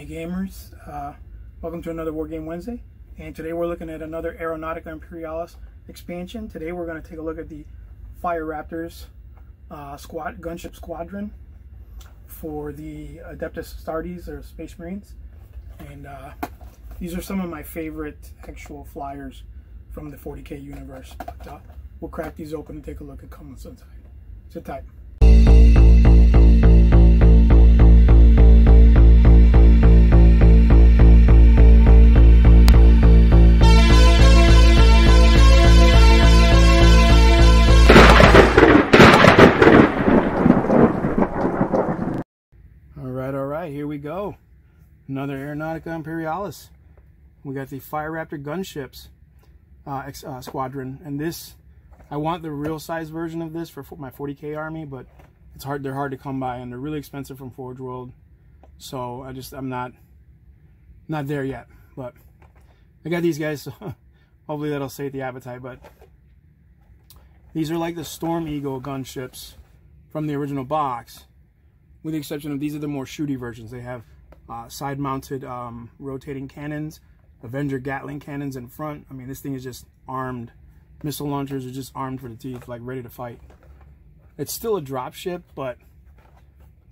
Hey gamers, welcome to another War Game Wednesday, and today we're looking at another Aeronautica Imperialis expansion. Today we're going to take a look at the Fire Raptors gunship squadron for the Adeptus Astartes or Space Marines, and these are some of my favorite actual flyers from the 40K universe. But we'll crack these open and take a look and come inside. Sit tight. All right, here we go. Another Aeronautica Imperialis. We got the Fire Raptor gunships squadron, and this, I want the real size version of this for my 40K army, but it's hard. They're hard to come by, and they're really expensive from Forge World. So I'm not there yet, but I got these guys. So hopefully that'll sate the appetite. But these are like the Storm Eagle gunships from the original box, with the exception of these are the more shooty versions. They have side-mounted rotating cannons, Avenger Gatling cannons in front. I mean, this thing is just armed. Missile launchers are just armed for the teeth, like ready to fight. It's still a drop ship, but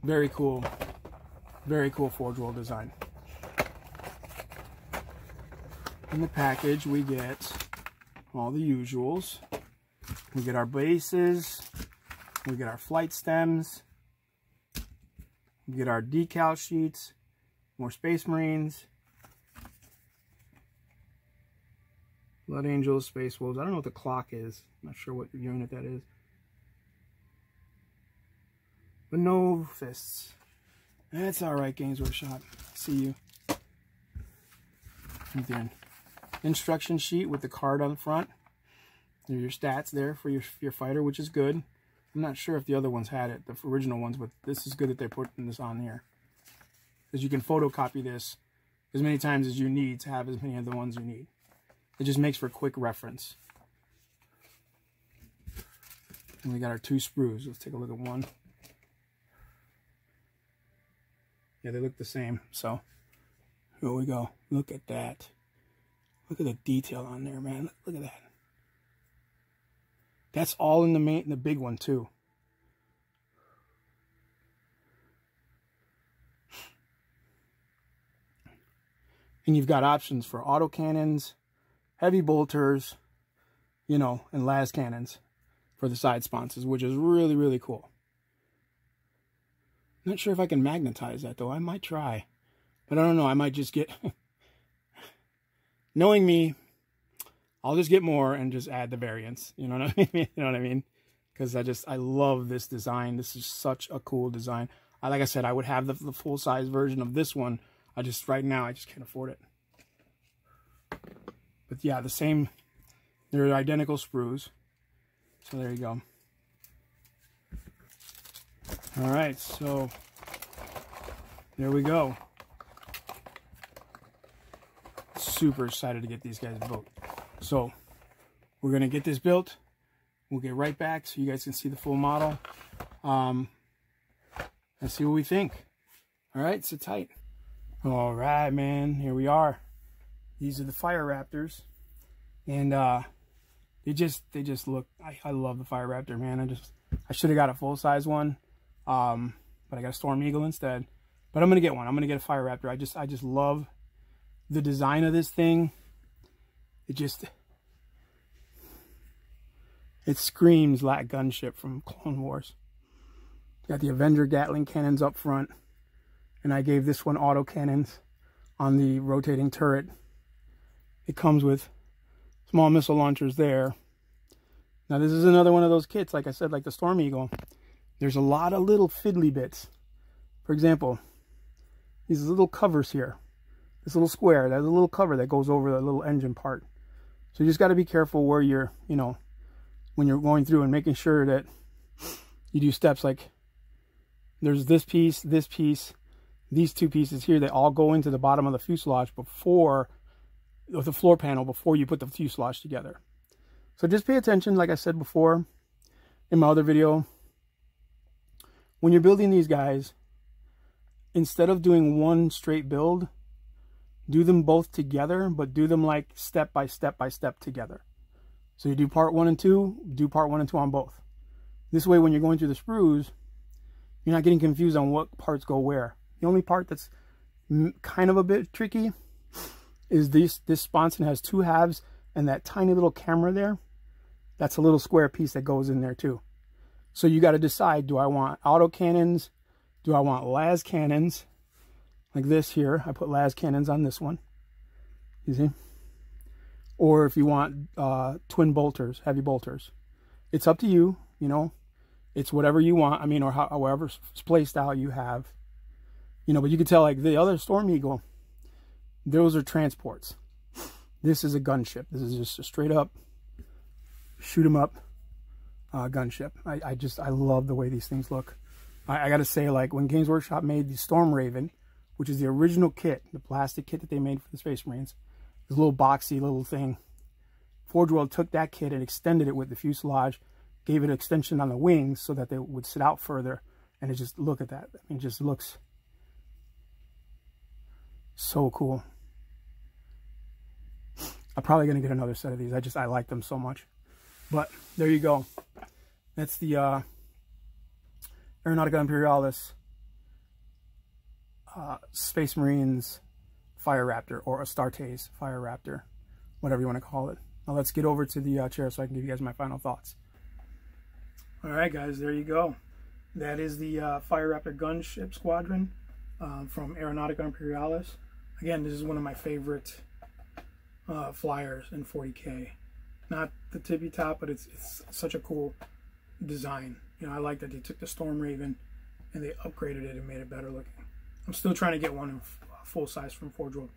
very cool Forge World design. In the package, we get all the usuals. We get our bases, we get our flight stems, we get our decal sheets, more Space Marines, Blood Angels, Space Wolves. I don't know what the clock is. I'm not sure what unit that is. But no fists. That's alright, Games Workshop. See you. And then instruction sheet with the card on the front. There are your stats there for your fighter, which is good. I'm not sure if the other ones had it, the original ones, but this is good that they're putting this on here. Because you can photocopy this as many times as you need to have as many of the ones you need. It just makes for quick reference. And we got our two sprues. Let's take a look at one. Yeah, they look the same. So here we go. Look at that. Look at the detail on there, man. Look at that. That's all in the big one too. And you've got options for autocannons, heavy bolters, you know, and las cannons for the side sponses, which is really, really cool. Not sure if I can magnetize that though. I might try, but I don't know. I might just get, knowing me, I'll just get more and just add the variants. You know what I mean? You know what I mean? Because I love this design. This is such a cool design. Like I said, I would have the full size version of this one. Right now, I just can't afford it. But yeah, they're identical sprues. So there you go. All right, so there we go. Super excited to get these guys built. So we're going to get this built. We'll get right back so you guys can see the full model. And see what we think. All right, sit tight. All right, man, here we are. These are the Fire Raptors. And they just look, I love the Fire Raptor, man. I should have got a full-size one. But I got a Storm Eagle instead. But I'm going to get one. I'm going to get a Fire Raptor. I just love the design of this thing. It screams like gunship from Clone Wars. Got the Avenger Gatling cannons up front, and I gave this one auto cannons on the rotating turret. It comes with small missile launchers there. Now this is another one of those kits, like I said, like the Storm Eagle. There's a lot of little fiddly bits. For example, these little covers here. This little square, there's a little cover that goes over the little engine part. So you just got to be careful where you're, you know, when you're going through and making sure that you do steps like there's this piece, these two pieces here, they all go into the bottom of the fuselage before, with the floor panel, before you put the fuselage together. So just pay attention, like I said before in my other video. When you're building these guys, instead of doing one straight build, do them both together, but do them like step by step by step together. So you do part 1 and 2, do part 1 and 2 on both. This way, when you're going through the sprues, you're not getting confused on what parts go where. The only part that's kind of a bit tricky is this sponson has 2 halves, and that tiny little camera there, that's a little square piece that goes in there too. So you got to decide, do I want auto cannons? Do I want las cannons? Like this here, I put las cannons on this one. You see? Or if you want twin bolters, heavy bolters. It's up to you, you know. It's whatever you want. I mean, or however play style you have. You know, but you can tell, like the other Storm Eagle, those are transports. This is a gunship. This is just a straight up shoot 'em up gunship. I love the way these things look. I gotta say, like when Games Workshop made the Stormraven, which is the original kit, the plastic kit that they made for the Space Marines, this little boxy little thing, Forge World took that kit and extended it with the fuselage, gave it an extension on the wings so that they would sit out further, and it just, look at that. I mean, it just looks so cool. I'm probably gonna get another set of these. I like them so much. But there you go. That's the Aeronautica Imperialis Space Marines Fire Raptor, or Astartes Fire Raptor, whatever you want to call it. Now let's get over to the chair so I can give you guys my final thoughts. All right, guys, there you go. That is the Fire Raptor Gunship Squadron from Aeronautica Imperialis. Again, this is one of my favorite flyers in 40K. Not the tippy top, but it's such a cool design. You know, I like that they took the Stormraven and they upgraded it and made it better looking. I'm still trying to get one in full size from Forge World.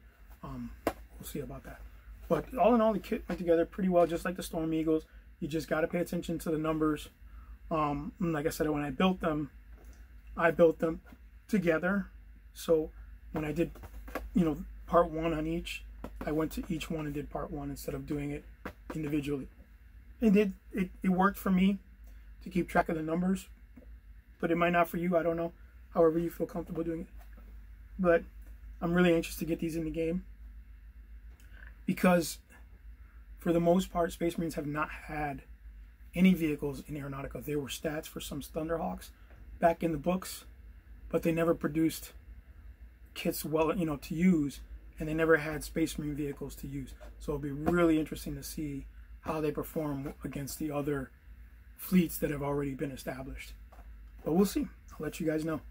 We'll see about that. But all in all, the kit went together pretty well, just like the Storm Eagles. You just got to pay attention to the numbers. Like I said, when I built them together. So when I did, you know, part 1 on each, I went to each one and did part 1 instead of doing it individually. It worked for me to keep track of the numbers, but it might not for you. I don't know. However you feel comfortable doing it. But I'm really anxious to get these in the game, because for the most part, Space Marines have not had any vehicles in Aeronautica. There were stats for some Thunderhawks back in the books, but they never produced kits well, you know, to use, and they never had Space Marine vehicles to use. So it'll be really interesting to see how they perform against the other fleets that have already been established. But we'll see. I'll let you guys know. All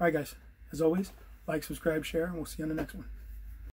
right, guys. As always, like, subscribe, share, and we'll see you on the next one.